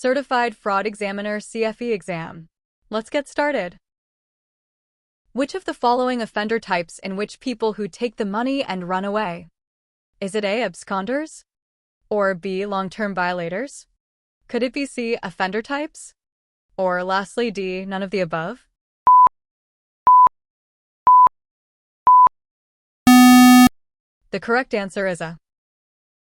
Certified Fraud Examiner CFE exam. Let's get started. Which of the following offender types in which people who take the money and run away? Is it A, absconders? Or B, long-term violators? Could it be C, offender types? Or lastly, D, none of the above? The correct answer is A.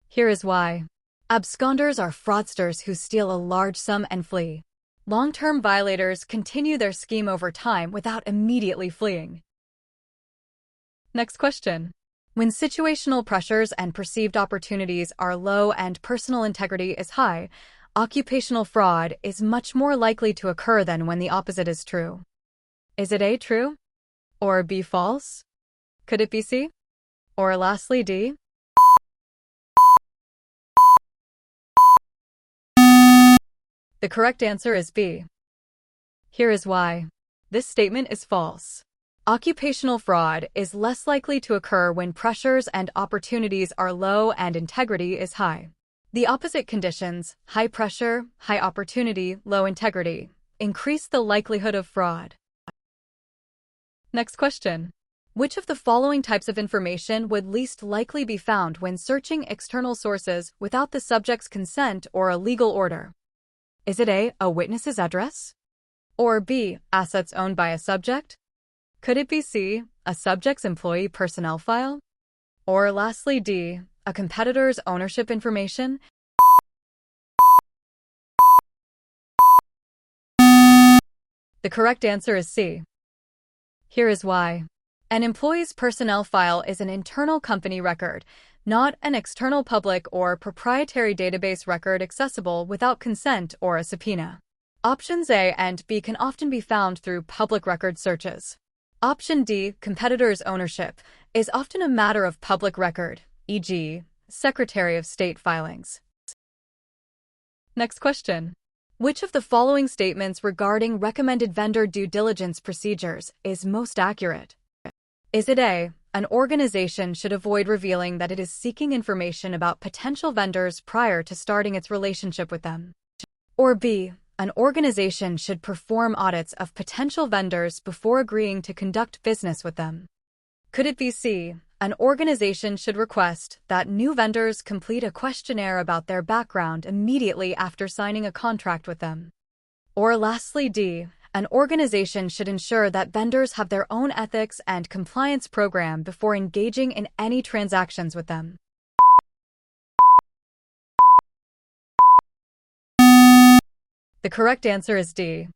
Here is why. Absconders are fraudsters who steal a large sum and flee. Long-term violators continue their scheme over time without immediately fleeing. Next question. When situational pressures and perceived opportunities are low and personal integrity is high, occupational fraud is much more likely to occur than when the opposite is true. Is it A, true? Or B, false? Could it be C? Or lastly, D? The correct answer is B. Here is why. This statement is false. Occupational fraud is less likely to occur when pressures and opportunities are low and integrity is high. The opposite conditions, high pressure, high opportunity, low integrity, increase the likelihood of fraud. Next question. Which of the following types of information would least likely be found when searching external sources without the subject's consent or a legal order? Is it A witness's address? Or B, assets owned by a subject? Could it be C, a subject's employee personnel file? Or lastly, D, a competitor's ownership information? The correct answer is C. Here is why. An employee's personnel file is an internal company record, not an external public or proprietary database record accessible without consent or a subpoena. Options A and B can often be found through public record searches. Option D, competitor's ownership, is often a matter of public record, e.g., Secretary of State filings. Next question. Which of the following statements regarding recommended vendor due diligence procedures is most accurate? Is it A, an organization should avoid revealing that it is seeking information about potential vendors prior to starting its relationship with them? Or B, an organization should perform audits of potential vendors before agreeing to conduct business with them? Could it be C, an organization should request that new vendors complete a questionnaire about their background immediately after signing a contract with them? Or lastly, D, an organization should ensure that vendors have their own ethics and compliance program before engaging in any transactions with them? The correct answer is D.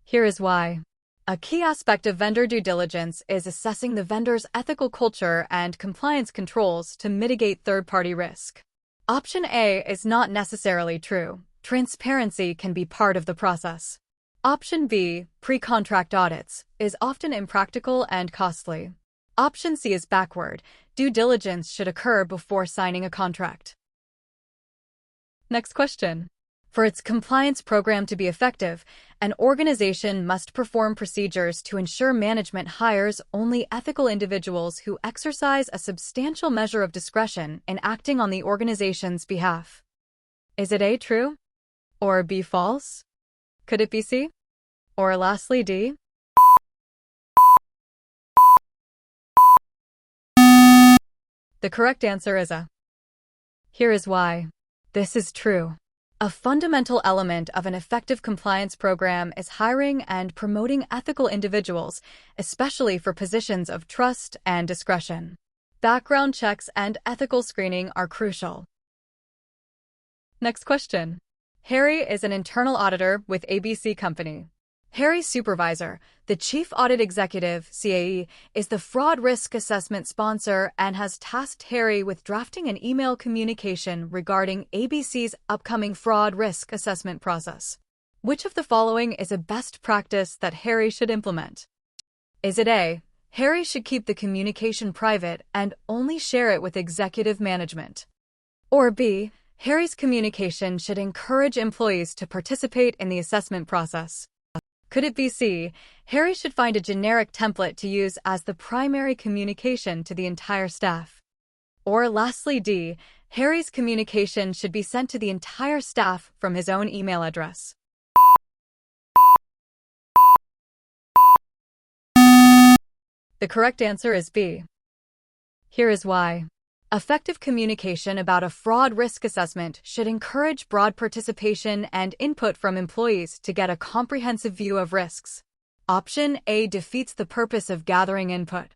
Here is why. A key aspect of vendor due diligence is assessing the vendor's ethical culture and compliance controls to mitigate third-party risk. Option A is not necessarily true. Transparency can be part of the process. Option B, pre-contract audits, is often impractical and costly. Option C is backward. Due diligence should occur before signing a contract. Next question. For its compliance program to be effective, an organization must perform procedures to ensure management hires only ethical individuals who exercise a substantial measure of discretion in acting on the organization's behalf. Is it A, true? Or B, false? Could it be C? Or lastly, D? The correct answer is A. Here is why. This is true. A fundamental element of an effective compliance program is hiring and promoting ethical individuals, especially for positions of trust and discretion. Background checks and ethical screening are crucial. Next question. Harry is an internal auditor with ABC Company. Harry's supervisor, the Chief Audit Executive, CAE, is the fraud risk assessment sponsor and has tasked Harry with drafting an email communication regarding ABC's upcoming fraud risk assessment process. Which of the following is a best practice that Harry should implement? Is it A, Harry should keep the communication private and only share it with executive management? Or B, Harry's communication should encourage employees to participate in the assessment process? Could it be C, Harry should find a generic template to use as the primary communication to the entire staff? Or lastly, D, Harry's communication should be sent to the entire staff from his own email address. The correct answer is B. Here is why. Effective communication about a fraud risk assessment should encourage broad participation and input from employees to get a comprehensive view of risks. Option A defeats the purpose of gathering input.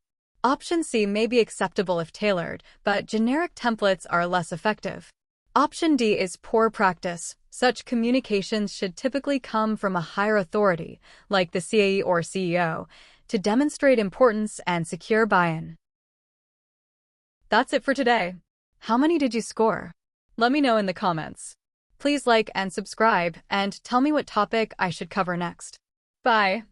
Option C may be acceptable if tailored, but generic templates are less effective. Option D is poor practice. Such communications should typically come from a higher authority, like the CAE or CEO, to demonstrate importance and secure buy-in. That's it for today. How many did you score? Let me know in the comments. Please like and subscribe, and tell me what topic I should cover next. Bye.